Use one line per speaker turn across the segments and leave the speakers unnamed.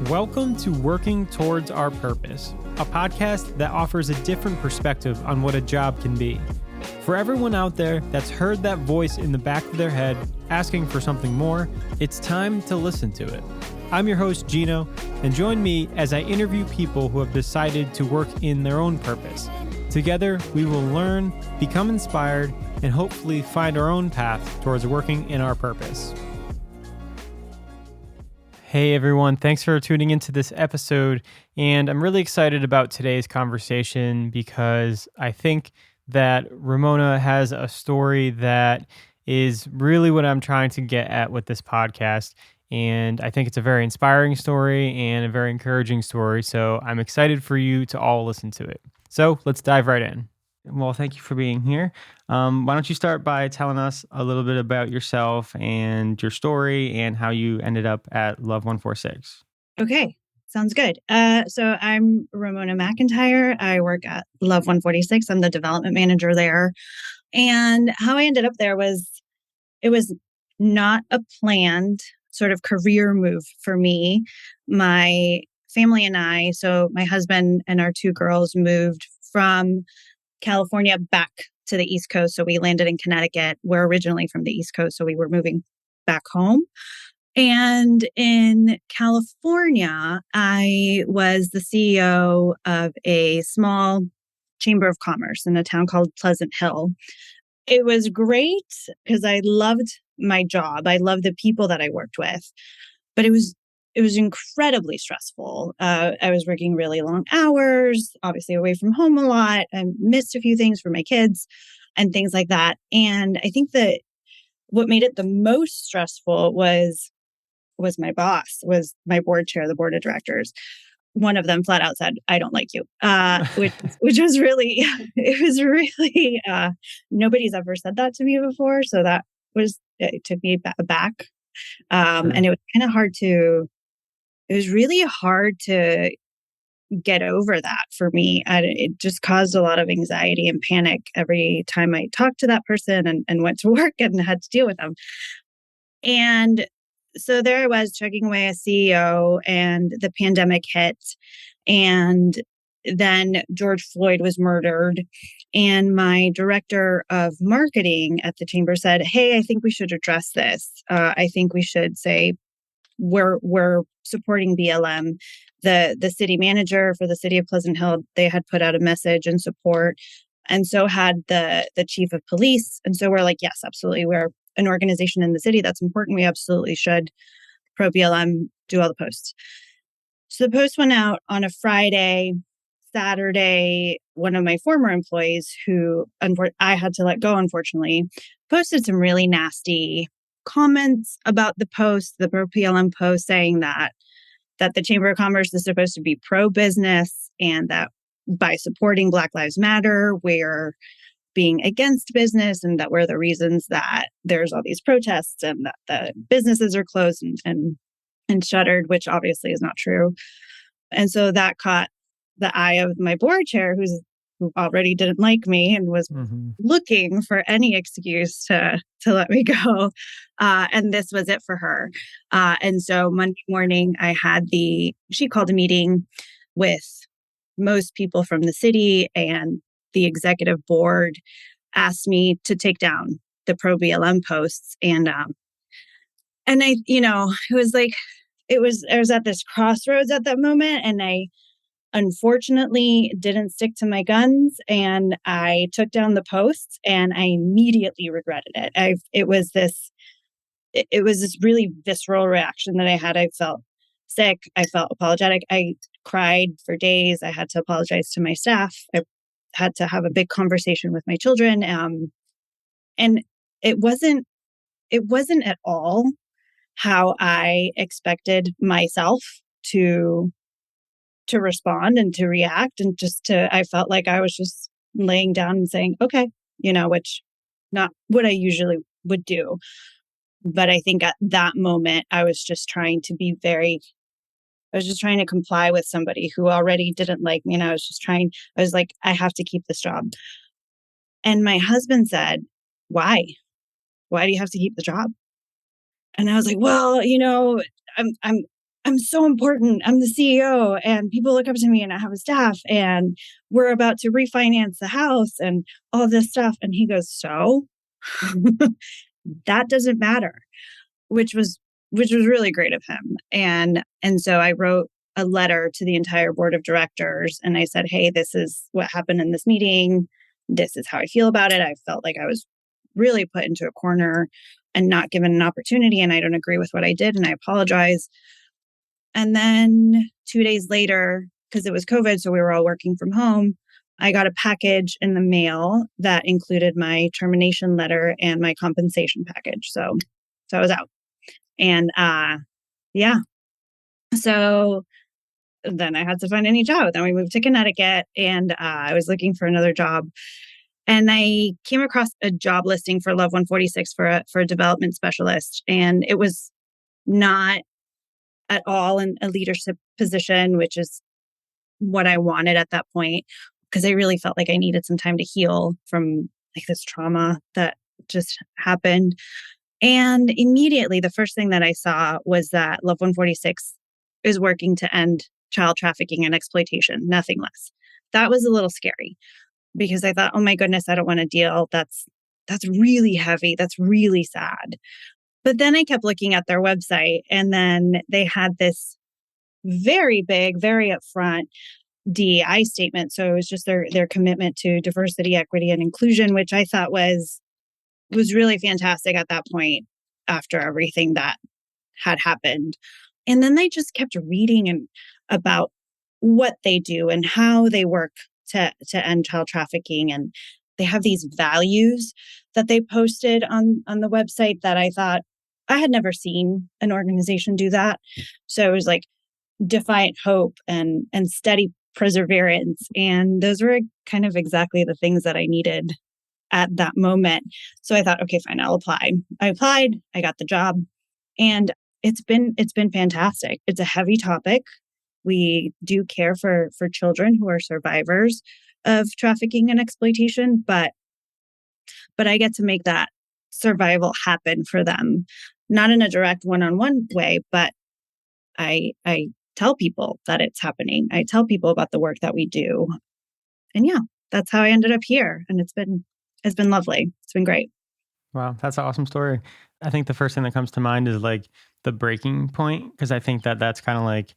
Welcome to Working Towards Our Purpose, a podcast that offers a different perspective on what a job can be. For everyone out there that's heard that voice in the back of their head asking for something more, it's time to listen to it. I'm your host, Gino, and join me as I interview people who have decided to work in their own purpose. Together, we will learn, become inspired, and hopefully find our own path towards working in our purpose. Hey everyone, thanks for tuning into this episode. And I'm really excited about today's conversation because I think that Ramona has a story that is really what I'm trying to get at with this podcast. And I think it's a very inspiring story and a very encouraging story. So I'm excited for you to all listen to it. So let's dive right in. Well, thank you for being here. Why don't you start by telling us a little bit about yourself and your story and how you ended up at Love 146?
Okay, sounds good. So I'm Ramona Macintyre. I work at Love 146. I'm the development manager there. And how I ended up there it was not a planned sort of career move for me. My family and I, so my husband and our two girls moved from California back to the East Coast. So we landed in Connecticut. We're originally from the East Coast, so we were moving back home. And in California, I was the CEO of a small chamber of commerce in a town called Pleasant Hill. It was great because I loved my job. I loved the people that I worked with, but it was incredibly stressful. I was working really long hours, obviously away from home a lot. I missed a few things for my kids and things like that. And I think that what made it the most stressful was my boss, was my board chair, the board of directors. One of them flat out said, "I don't like you," which was really, nobody's ever said that to me before. So it took me aback. And it was kind of it was really hard to get over that for me. It just caused a lot of anxiety and panic every time I talked to that person and went to work and had to deal with them. And so there I was chugging away as CEO, and the pandemic hit, and then George Floyd was murdered. And my director of marketing at the chamber said, "Hey, I think we should address this. I think we should say we're supporting BLM." The city manager for the city of Pleasant Hill, they had put out a message in support, and so had the chief of police. And so we're like, yes, absolutely. We're an organization in the city that's important. We absolutely should pro BLM do all the posts. So the post went out on a Friday. Saturday, one of my former employees, who I had to let go, unfortunately, posted some really nasty comments about the post, the pro BLM post, saying that the Chamber of Commerce is supposed to be pro-business, and that by supporting Black Lives Matter, we're being against business, and that we're the reasons that there's all these protests and that the businesses are closed and shuttered, which obviously is not true. And so that caught the eye of my board chair, who already didn't like me and was looking for any excuse to let me go. And this was it for her. And so Monday morning, she called a meeting with most people from the city, and the executive board asked me to take down the pro BLM posts. And I, it was like, I was at this crossroads at that moment, and I unfortunately didn't stick to my guns, and I took down the posts, and I immediately regretted it. It was this really visceral reaction that I had. I felt sick. I felt apologetic. I cried for days. I had to apologize to my staff. I had to have a big conversation with my children. And it wasn't at all how I expected myself to respond and to react, and I felt like I was just laying down and saying, okay, which not what I usually would do. But I think at that moment, I was just trying to comply with somebody who already didn't like me. And I was like, I have to keep this job. And my husband said, "Why? Why do you have to keep the job?" And I was like, well, I'm I'm so important. I'm the CEO and people look up to me and I have a staff and we're about to refinance the house and all this stuff. And he goes, so that doesn't matter, which was really great of him. And so I wrote a letter to the entire board of directors and I said, hey, this is what happened in this meeting. This is how I feel about it. I felt like I was really put into a corner and not given an opportunity. And I don't agree with what I did. And I apologize. And then 2 days later, because it was COVID, so we were all working from home, I got a package in the mail that included my termination letter and my compensation package. So I was out. And yeah. So then I had to find a new job. Then we moved to Connecticut and I was looking for another job. And I came across a job listing for Love 146 for a development specialist. And it was not at all in a leadership position, which is what I wanted at that point, because I really felt like I needed some time to heal from like this trauma that just happened. And immediately, the first thing that I saw was that Love 146 is working to end child trafficking and exploitation, nothing less. That was a little scary because I thought, oh my goodness, I don't want to deal. That's really heavy. That's really sad. But then I kept looking at their website and then they had this very big, very upfront DEI statement. So it was just their commitment to diversity, equity, and inclusion, which I thought was really fantastic at that point after everything that had happened. And then they just kept reading and about what they do and how they work to end child trafficking. And they have these values that they posted on the website that I thought I had never seen an organization do that. So it was like defiant hope and steady perseverance. And those were kind of exactly the things that I needed at that moment. So I thought, okay, fine, I'll apply. I applied, I got the job, and it's been fantastic. It's a heavy topic. We do care for children who are survivors of trafficking and exploitation, but I get to make that survival happen for them, not in a direct one-on-one way, but I tell people that it's happening. I tell people about the work that we do. And yeah, that's how I ended up here. And it's been lovely. It's been great.
Wow, that's an awesome story. I think the first thing that comes to mind is like the breaking point, because I think that that's kind of like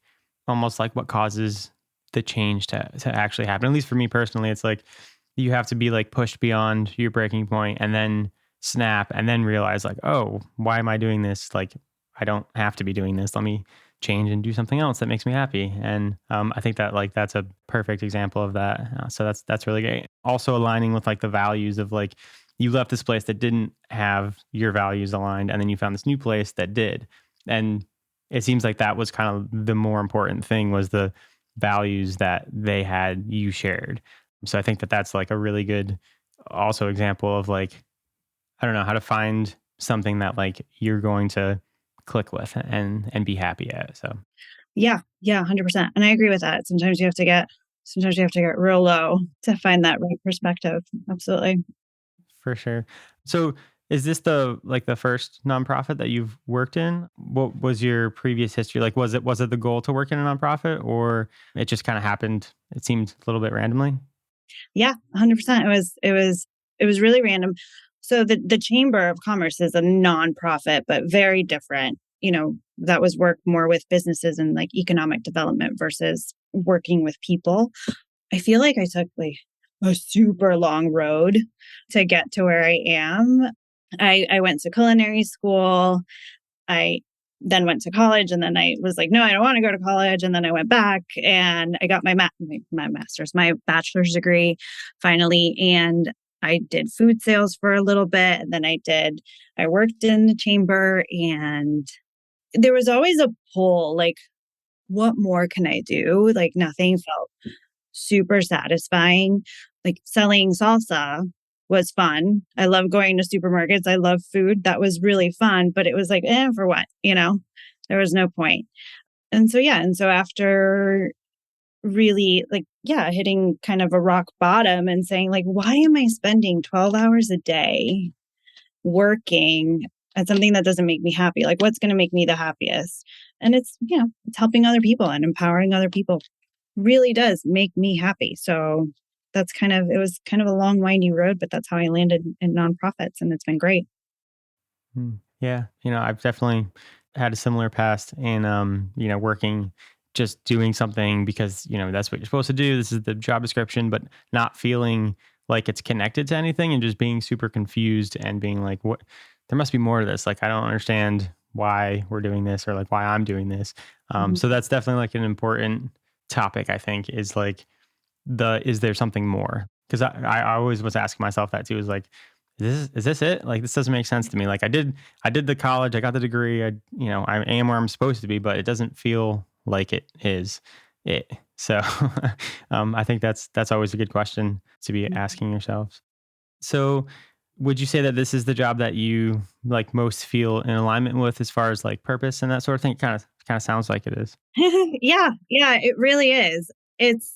almost like what causes the change to actually happen. At least for me personally, it's like you have to be like pushed beyond your breaking point and then snap and then realize like, oh, why am I doing this? Like, I don't have to be doing this. Let me change and do something else that makes me happy. And I think that like that's a perfect example of that. So that's really great. Also aligning with like the values of like you left this place that didn't have your values aligned, and then you found this new place that did. And it seems like that was kind of the more important thing, was the values that they had you shared. So I think that that's like a really good also example of like, I don't know, how to find something that like you're going to click with and be happy at. So
Yeah, 100%. And I agree with that. Sometimes you have to get real low to find that right perspective. Absolutely.
for sure. So is this the first nonprofit that you've worked in? What was your previous history? Like was it the goal to work in a nonprofit, or it just kind of happened? It seemed a little bit randomly.
Yeah, 100%. It was really random. So the Chamber of Commerce is a nonprofit, but very different. You know, that was work more with businesses and like economic development versus working with people. I feel like I took like a super long road to get to where I am. I went to culinary school. I then went to college and then I was like, no, I don't want to go to college. And then I went back and I got my master's, my bachelor's degree finally. And I did food sales for a little bit. And then I worked in the chamber and there was always a pull, like, what more can I do? Like nothing felt super satisfying. Like selling salsa was fun. I love going to supermarkets. I love food. That was really fun, but it was like, for what? You know, there was no point. And so, yeah. And so after really like, yeah, hitting kind of a rock bottom and saying like, why am I spending 12 hours a day working at something that doesn't make me happy. Like, what's going to make me the happiest? And it's, it's helping other people and empowering other people really does make me happy. So it was kind of a long, windy road, but that's how I landed in nonprofits, and it's been great.
Yeah, I've definitely had a similar past in, working, just doing something because, that's what you're supposed to do. This is the job description, but not feeling like it's connected to anything and just being super confused and being like, what, there must be more to this. Like, I don't understand why we're doing this or like why I'm doing this.
Mhm.
So that's definitely like an important topic, I think, is like is there something more? Because I always was asking myself that too, is like, is this it? Like, this doesn't make sense to me. Like, I did the college, I got the degree, I am where I'm supposed to be, but it doesn't feel like it is it. So I think that's always a good question to be asking yourselves. So would you say that this is the job that you like most feel in alignment with as far as like purpose and that sort of thing? It kind of sounds like it is.
Yeah, yeah, it really is. It's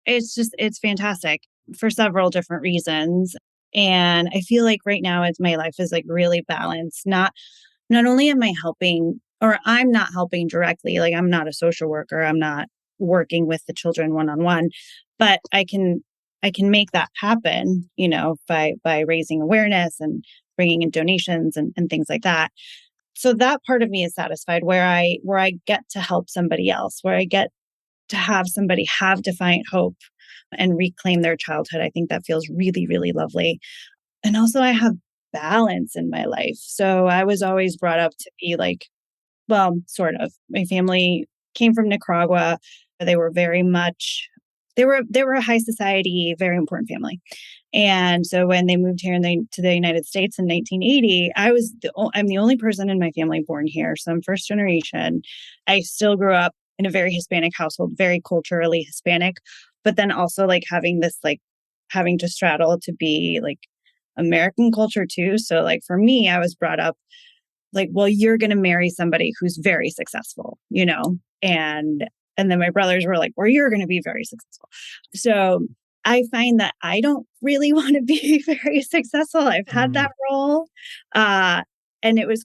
it's fantastic for several different reasons. And I feel like right now it's my life is like really balanced. Not only am I helping, or I'm not helping directly, like I'm not a social worker, I'm not working with the children one on one, but I can make that happen, by raising awareness and bringing in donations and things like that. So that part of me is satisfied where I get to help somebody else, where I get to have somebody have defiant hope and reclaim their childhood. I think that feels really, really lovely. And also, I have balance in my life. So I was always brought up to be like, well, sort of. My family came from Nicaragua. They were very much, they were a high society, very important family. And so when they moved here to the United States in 1980, I'm the only person in my family born here. So I'm first generation. I still grew up in a very Hispanic household, very culturally Hispanic, but then also like having to straddle to be like American culture too. So like for me, I was brought up like, well, you're going to marry somebody who's very successful, and then my brothers were like, well, you're going to be very successful. So I find that I don't really want to be very successful. I've had
Mm,
that role. Uh, and it was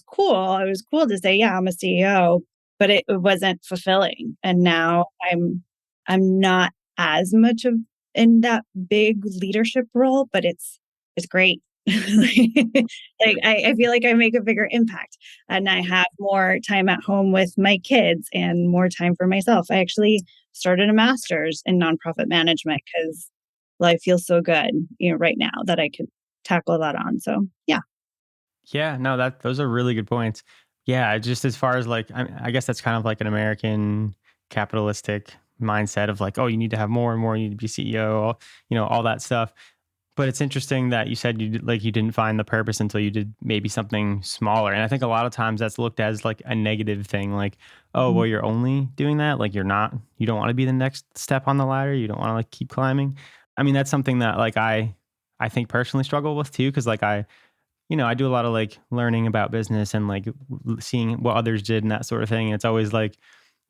cool. It was cool to say, yeah, I'm a CEO, but it wasn't fulfilling. And now I'm not as much of in that big leadership role, but it's great. Like I feel like I make a bigger impact and I have more time at home with my kids and more time for myself. I actually started a master's in nonprofit management because life feels so good, right now that I could tackle that on. So yeah.
yeah, no, those are really good points. Yeah, just as far as like, I guess that's kind of like an American capitalistic mindset of like, oh, you need to have more and more, you need to be CEO, all that stuff. But it's interesting that you said you didn't find the purpose until you did maybe something smaller. And I think a lot of times that's looked at as like a negative thing, like, oh,
Mhm.
well, you're only doing that. Like you don't want to be the next step on the ladder. You don't want to like keep climbing. I mean, that's something that like I think personally struggle with too, because like I do a lot of like learning about business and like seeing what others did and that sort of thing. And it's always like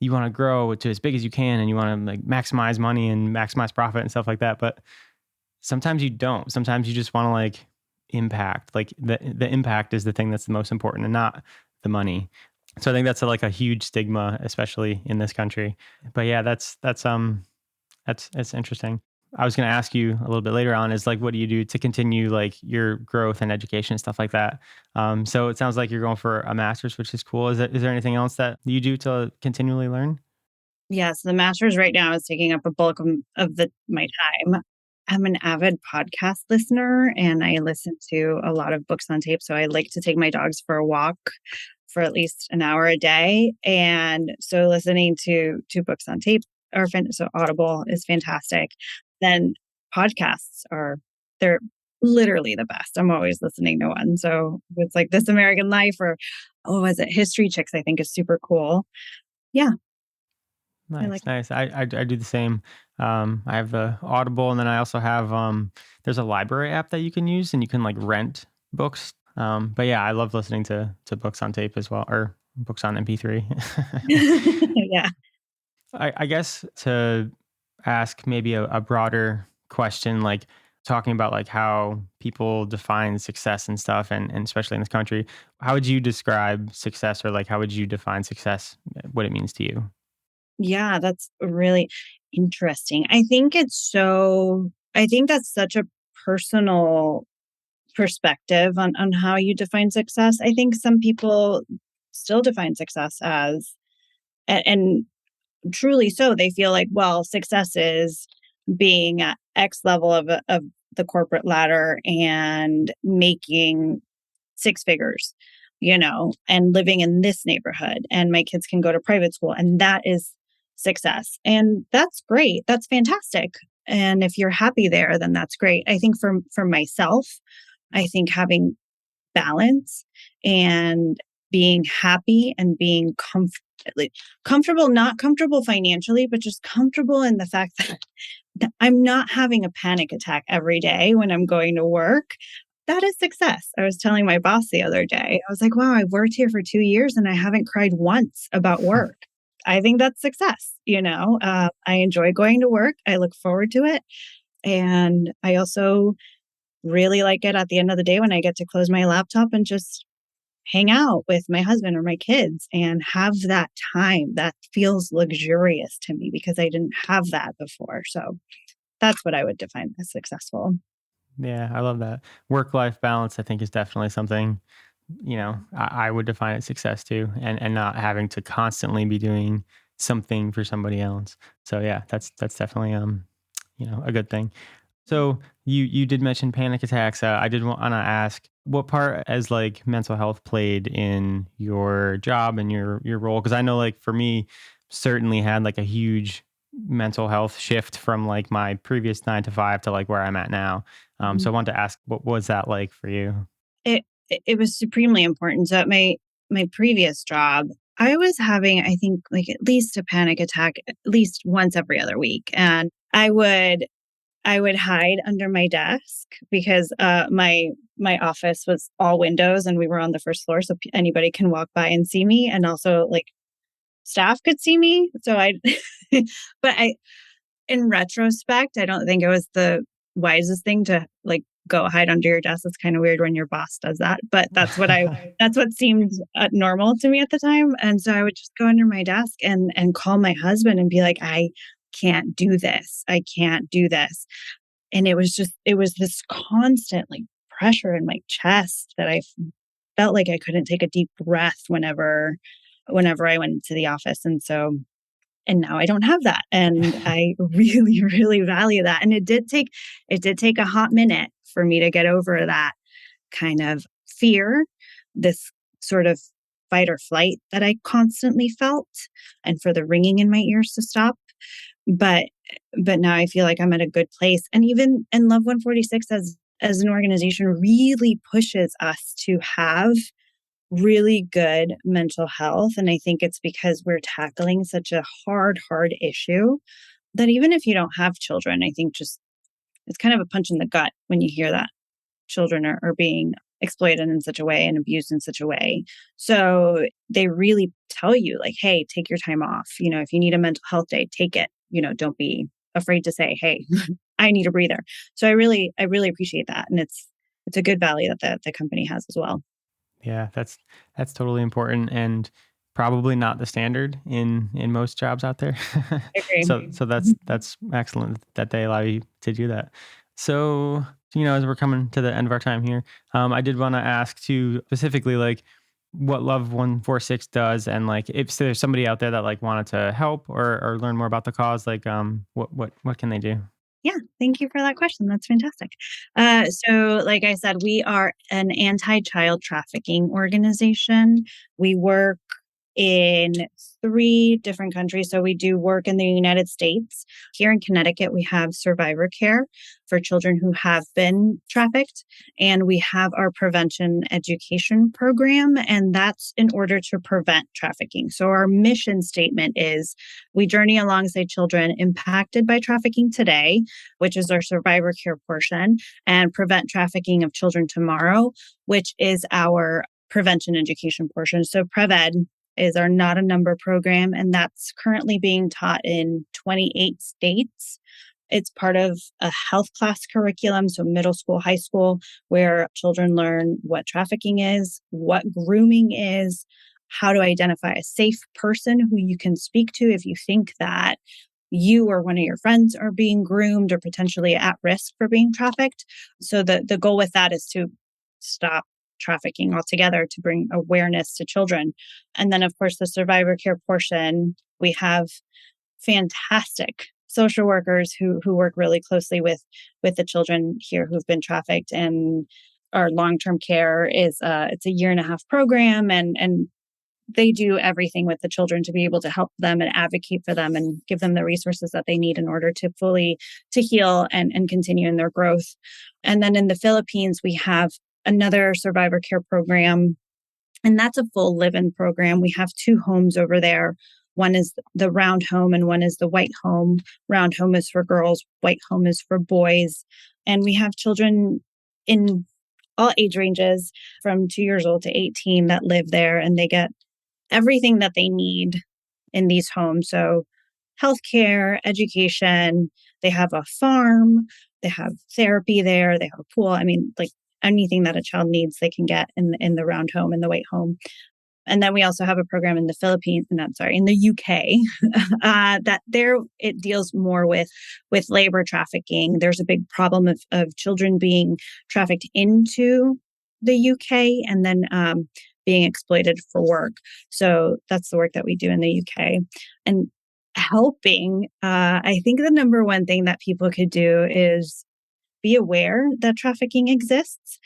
you want to grow to as big as you can and you want to like maximize money and maximize profit and stuff like that. But sometimes you don't. Sometimes you just want to like impact. Like the impact is the thing that's the most important and not the money. So I think that's like a huge stigma, especially in this country. But yeah, that's interesting. I was going to ask you a little bit later on is like, what do you do to continue like your growth and education and stuff like that? So it sounds like you're going for a master's, which is cool. Is there anything else that you do to continually learn?
Yes, the master's right now is taking up a bulk of my time. I'm an avid podcast listener and I listen to a lot of books on tape. So I like to take my dogs for a walk for at least an hour a day. And so listening to books on tape so Audible is fantastic. Then podcasts they're literally the best. I'm always listening to one. So it's like This American Life or is it History Chicks, I think is super cool. Yeah, I
Nice,
like
nice. I do the same. I have the Audible, and then I also have there's a library app that you can use, and you can like rent books. But yeah, I love listening to books on tape as well, or books on MP3.
Yeah.
I guess to ask maybe a broader question, like talking about like how people define success and stuff, and especially in this country. How would you describe success, or like how would you define success, what it means to you?
Yeah, that's really interesting. I think that's such a personal perspective on how you define success. I think some people still define success as, and truly so, they feel like, well, success is being at X level of the corporate ladder and making six figures, and living in this neighborhood, and my kids can go to private school, and that is success. And that's great. That's fantastic. And if you're happy there, then that's great. I think for myself, I think having balance and being happy and being comfortable, not comfortable financially, but just comfortable in the fact that I'm not having a panic attack every day when I'm going to work. That is success. I was telling my boss the other day, I was like, wow, I've worked here for 2 years and I haven't cried once about work. I think that's success. I enjoy going to work. I look forward to it. And I also really like it at the end of the day when I get to close my laptop and just hang out with my husband or my kids and have that time that feels luxurious to me because I didn't have that before. So that's what I would define as successful.
Yeah, I love that. Work life balance, I think, is definitely something, I would define as success too, and not having to constantly be doing something for somebody else. So yeah, that's definitely a good thing. So you did mention panic attacks. I did want to ask what part as like mental health played in your job and your role, because I know like for me certainly had like a huge mental health shift from like my previous 9 to 5 to like where I'm at now. So I wanted to ask, what was that like for you?
It was supremely important. So at my previous job, I was having, I think, like at least a panic attack at least once every other week. And I would hide under my desk because my office was all windows and we were on the first floor, so anybody can walk by and see me, and also like staff could see me. So but in retrospect, I don't think it was the wisest thing to like go hide under your desk. It's kind of weird when your boss does that, but that's what seemed normal to me at the time. And so I would just go under my desk and call my husband and be like, I can't do this. I can't do this. And it was this constant like pressure in my chest that I felt like I couldn't take a deep breath whenever I went into the office. And now I don't have that. And I really, really value that. And it did take a hot minute for me to get over that kind of fear, this sort of fight or flight that I constantly felt, and for the ringing in my ears to stop. But but now I feel like I'm at a good place. And even in Love 146 as an organization really pushes us to have really good mental health. And I think it's because we're tackling such a hard issue that even if you don't have children, I think just it's kind of a punch in the gut when you hear that children are being exploited in such a way and abused in such a way. So they really tell you, like, hey, take your time off. If you need a mental health day, take it. Don't be afraid to say, hey, I need a breather. So I really appreciate that. And it's a good value that the company has as well.
Yeah, that's totally important, and probably not the standard in most jobs out there.
I agree.
So that's excellent that they allow you to do that. So as we're coming to the end of our time here, I did want to ask too specifically like what Love 146 does, and like if there's somebody out there that like wanted to help or learn more about the cause, like what can they do?
Yeah, thank you for that question. That's fantastic. So, like I said, we are an anti-child trafficking organization. We work in 3 different countries. So we do work in the United States. Here in Connecticut, we have survivor care for children who have been trafficked. And we have our prevention education program, and that's in order to prevent trafficking. So our mission statement is we journey alongside children impacted by trafficking today, which is our survivor care portion, and prevent trafficking of children tomorrow, which is our prevention education portion. So PrevEd is our Not a Number program, and that's currently being taught in 28 states. It's part of a health class curriculum, so middle school, high school, where children learn what trafficking is, what grooming is, how to identify a safe person who you can speak to if you think that you or one of your friends are being groomed or potentially at risk for being trafficked. So the goal with that is to stop trafficking altogether, to bring awareness to children. And then, of course, the survivor care portion, we have fantastic social workers who work really closely with the children here who've been trafficked. And our long-term care is it's a 1.5 year program, and they do everything with the children to be able to help them and advocate for them and give them the resources that they need in order to fully to heal and continue in their growth. And then in the Philippines, we have another survivor care program, and that's a full live-in program. We have 2 homes over there. One is the round home and one is the white home. Round home is for girls, white home is for boys. And we have children in all age ranges from 2 years old to 18 that live there, and they get everything that they need in these homes. So healthcare, education, they have a farm, they have therapy there, they have a pool. I mean, like anything that a child needs, they can get in the round home, in the white home. And then we also have a program in the Philippines, in the UK, that there it deals more with labor trafficking. There's a big problem of children being trafficked into the UK and then being exploited for work. So that's the work that we do in the UK. And helping, I think the number one thing that people could do is be aware that trafficking exists,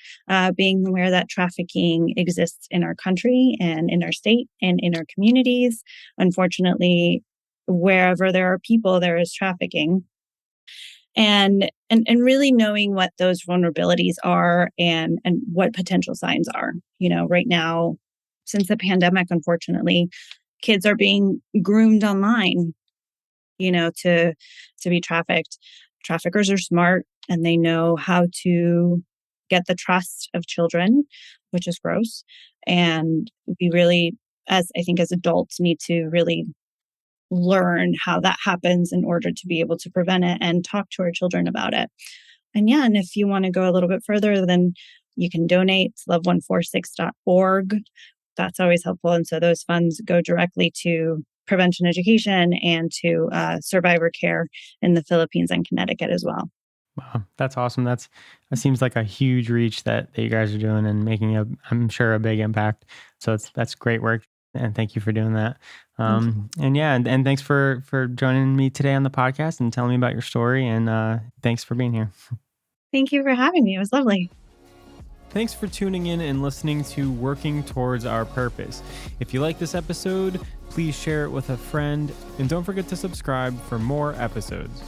being aware that trafficking exists in our country and in our state and in our communities. Unfortunately, wherever there are people, there is trafficking. And really knowing what those vulnerabilities are and what potential signs are. You know, right now, since the pandemic, unfortunately, kids are being groomed online, you know, to be trafficked. Traffickers are smart and they know how to get the trust of children, which is gross. And we really, as I think as adults, need to really learn how that happens in order to be able to prevent it and talk to our children about it. And yeah, and if you want to go a little bit further, then you can donate to love146.org. That's always helpful. And so those funds go directly to prevention education and to survivor care in the Philippines and Connecticut as well.
Wow, that's awesome. That seems like a huge reach that you guys are doing and making I'm sure a big impact. So that's great work, and thank you for doing that. And yeah, and thanks for joining me today on the podcast and telling me about your story. And thanks for being here.
Thank you for having me. It was lovely.
Thanks for tuning in and listening to Working Towards Our Purpose. If you like this episode, please share it with a friend, and don't forget to subscribe for more episodes.